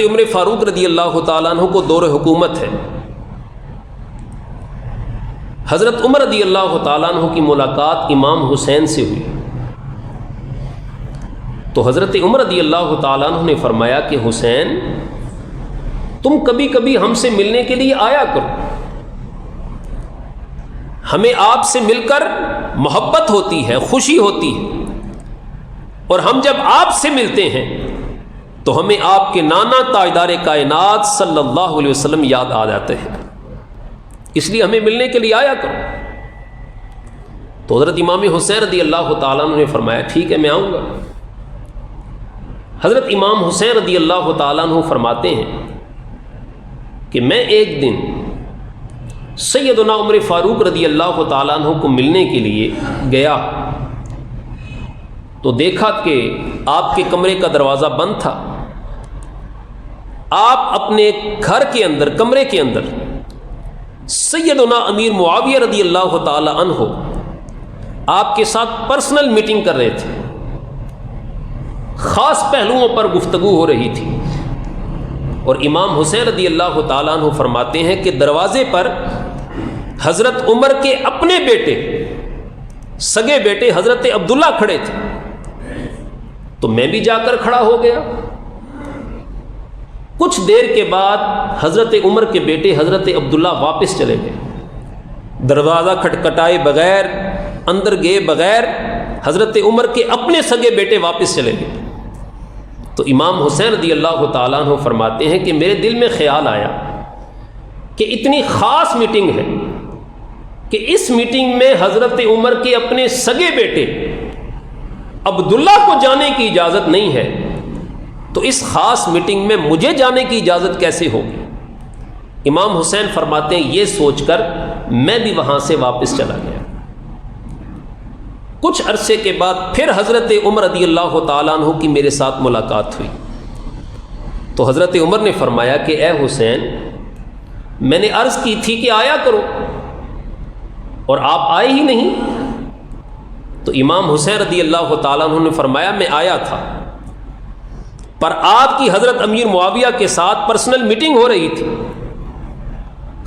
عمر فاروق رضی اللہ تعالیٰ عنہ کو دور حکومت ہے۔ حضرت عمر رضی اللہ تعالیٰ عنہ کی ملاقات امام حسین سے ہوئی تو حضرت عمر رضی اللہ تعالیٰ عنہ نے فرمایا کہ حسین تم کبھی کبھی ہم سے ملنے کے لیے آیا کرو، ہمیں آپ سے مل کر محبت ہوتی ہے، خوشی ہوتی ہے، اور ہم جب آپ سے ملتے ہیں تو ہمیں آپ کے نانا تاجدار کائنات صلی اللہ علیہ وسلم یاد آ جاتے ہیں، اس لیے ہمیں ملنے کے لیے آیا کرو۔ تو حضرت امام حسین رضی اللہ تعالیٰ عنہ نے فرمایا ٹھیک ہے میں آؤں گا۔ حضرت امام حسین رضی اللہ تعالیٰ عنہ فرماتے ہیں کہ میں ایک دن سیدنا عمر فاروق رضی اللہ تعالیٰ عنہ کو ملنے کے لیے گیا تو دیکھا کہ آپ کے کمرے کا دروازہ بند تھا۔ آپ اپنے گھر کے اندر، کمرے کے اندر سیدنا امیر معاویہ رضی اللہ تعالی عنہ آپ کے ساتھ پرسنل میٹنگ کر رہے تھے، خاص پہلوؤں پر گفتگو ہو رہی تھی، اور امام حسین رضی اللہ تعالیٰ عنہ فرماتے ہیں کہ دروازے پر حضرت عمر کے اپنے بیٹے، سگے بیٹے حضرت عبداللہ کھڑے تھے، تو میں بھی جا کر کھڑا ہو گیا۔ کچھ دیر کے بعد حضرت عمر کے بیٹے حضرت عبداللہ واپس چلے گئے، دروازہ کھٹکھٹائے بغیر، اندر گئے بغیر، حضرت عمر کے اپنے سگے بیٹے واپس چلے گئے۔ تو امام حسین رضی اللہ تعالیٰ عنہ فرماتے ہیں کہ میرے دل میں خیال آیا کہ اتنی خاص میٹنگ ہے کہ اس میٹنگ میں حضرت عمر کے اپنے سگے بیٹے عبداللہ کو جانے کی اجازت نہیں ہے، تو اس خاص میٹنگ میں مجھے جانے کی اجازت کیسے ہوگی؟ امام حسین فرماتے ہیں یہ سوچ کر میں بھی وہاں سے واپس چلا گیا۔ کچھ عرصے کے بعد پھر حضرت عمر رضی اللہ تعالیٰ عنہ کی میرے ساتھ ملاقات ہوئی تو حضرت عمر نے فرمایا کہ اے حسین میں نے عرض کی تھی کہ آیا کرو اور آپ آئے ہی نہیں۔ تو امام حسین رضی اللہ تعالیٰ عنہ نے فرمایا میں آیا تھا، پر آپ کی حضرت امیر معاویہ کے ساتھ پرسنل میٹنگ ہو رہی تھی،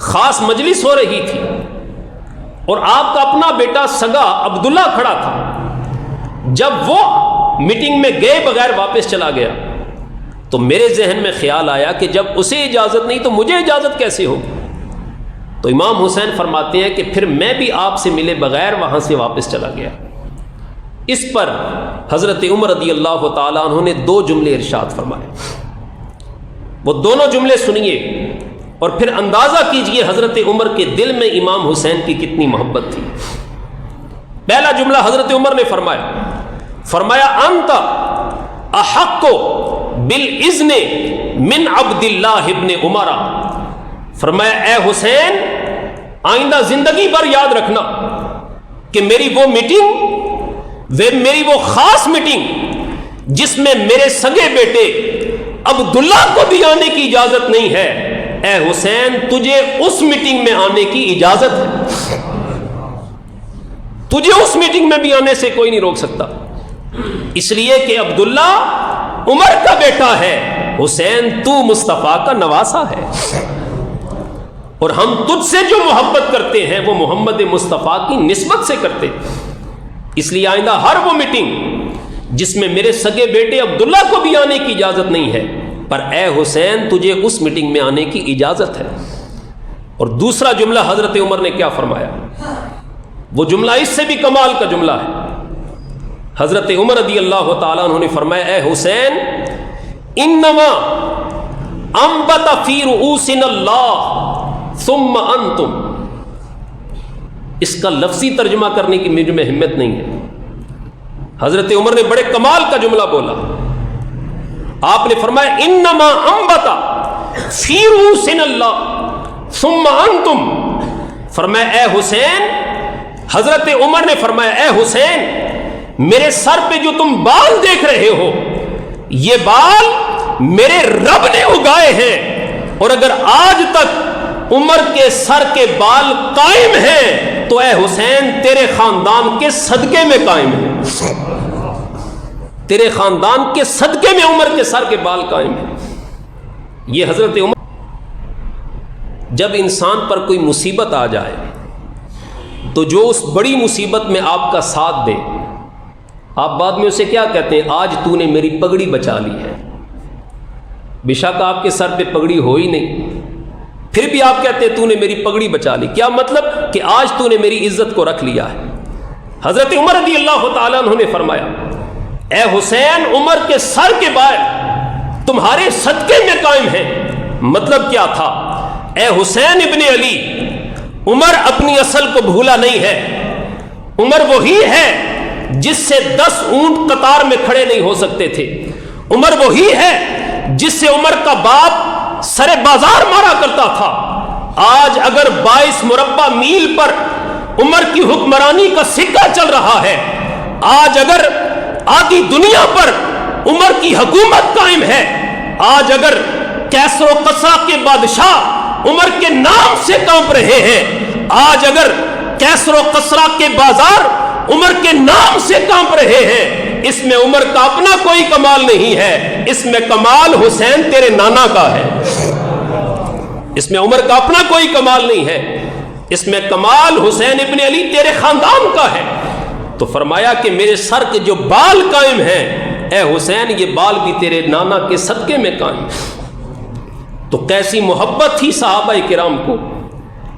خاص مجلس ہو رہی تھی، اور آپ کا اپنا بیٹا سگا عبداللہ کھڑا تھا۔ جب وہ میٹنگ میں گئے بغیر واپس چلا گیا تو میرے ذہن میں خیال آیا کہ جب اسے اجازت نہیں تو مجھے اجازت کیسے ہوگی؟ تو امام حسین فرماتے ہیں کہ پھر میں بھی آپ سے ملے بغیر وہاں سے واپس چلا گیا۔ اس پر حضرت عمر رضی اللہ تعالیٰ عنہ نے دو جملے ارشاد فرمائے، وہ دونوں جملے سنیے اور پھر اندازہ کیجئے حضرت عمر کے دل میں امام حسین کی کتنی محبت تھی۔ پہلا جملہ حضرت عمر نے فرمایا انت احق بالاذن من عبداللہ ابن عمر، فرمایا اے حسین آئندہ زندگی بھر یاد رکھنا کہ میری وہ میٹنگ، میری وہ خاص میٹنگ جس میں میرے سگے بیٹے عبداللہ کو بھی آنے کی اجازت نہیں ہے، اے حسین تجھے اس میٹنگ میں آنے کی اجازت ہے، تجھے اس میٹنگ میں بھی آنے سے کوئی نہیں روک سکتا، اس لیے کہ عبداللہ عمر کا بیٹا ہے، حسین تو مصطفیٰ کا نواسا ہے، اور ہم تجھ سے جو محبت کرتے ہیں وہ محمد مصطفیٰ کی نسبت سے کرتے ہیں، اس لیے آئندہ ہر وہ میٹنگ جس میں میرے سگے بیٹے عبداللہ کو بھی آنے کی اجازت نہیں ہے، پر اے حسین تجھے اس میٹنگ میں آنے کی اجازت ہے۔ اور دوسرا جملہ حضرت عمر نے کیا فرمایا، وہ جملہ اس سے بھی کمال کا جملہ ہے۔ حضرت عمر رضی اللہ تعالیٰ عنہ نے فرمایا اے حسین انما انبت فی رؤوسنا اللہ ثم انتم، اس کا لفظی ترجمہ کرنے کی مجھ میں ہمت نہیں ہے۔ حضرت عمر نے بڑے کمال کا جملہ بولا، آپ نے فرمایا انما انبت فی رؤوسنا اللہ ثم انتم، فرمایا اے حسین، حضرت عمر نے فرمایا اے حسین میرے سر پہ جو تم بال دیکھ رہے ہو یہ بال میرے رب نے اگائے ہیں، اور اگر آج تک عمر کے سر کے بال قائم ہیں تو اے حسین تیرے خاندان کے صدقے میں قائم ہیں، تیرے خاندان کے صدقے میں عمر کے سر کے بال قائم ہیں۔ یہ حضرت عمر، جب انسان پر کوئی مصیبت آ جائے تو جو اس بڑی مصیبت میں آپ کا ساتھ دے، آپ بعد میں اسے کیا کہتے ہیں؟ آج تو نے میری پگڑی بچا لی ہے۔ بے شک آپ کے سر پہ پگڑی ہو ہی نہیں، پھر بھی آپ کہتے ہیں تو نے میری پگڑی بچا لی۔ کیا مطلب؟ کہ آج تو نے میری عزت کو رکھ لیا ہے۔ حضرت عمر رضی اللہ تعالیٰ عنہ نے فرمایا، اے حسین، عمر کے سر کے بال تمہارے صدقے میں قائم ہیں۔ مطلب کیا تھا؟ اے حسین ابن علی، عمر اپنی اصل کو بھولا نہیں ہے۔ عمر وہی ہے جس سے 10 اونٹ قطار میں کھڑے نہیں ہو سکتے تھے۔ عمر وہی ہے جس سے عمر کا باپ سر بازار مارا کرتا تھا۔ آج اگر 22 مربع میل پر عمر کی حکمرانی کا سکہ چل رہا ہے، آج اگر آدھی دنیا پر عمر کی حکومت قائم ہے، آج اگر کیسر و قصرا کے بادشاہ عمر کے نام سے کانپ رہے ہیں، آج اگر کیسر و قصرا کے بازار عمر کے نام سے کانپ رہے ہیں، اس میں عمر کا اپنا کوئی کمال نہیں ہے، اس میں کمال حسین تیرے نانا کا ہے۔ اس میں عمر کا اپنا کوئی کمال نہیں ہے، اس میں کمال حسین ابن علی تیرے خاندان کا ہے۔ تو فرمایا کہ میرے سر کے جو بال قائم ہیں، اے حسین، یہ بال بھی تیرے نانا کے صدقے میں قائم۔ تو کیسی محبت تھی صحابہ کرام کو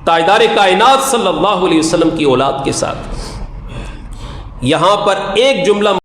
تاجدار کائنات صلی اللہ علیہ وسلم کی اولاد کے ساتھ۔ یہاں پر ایک جملہ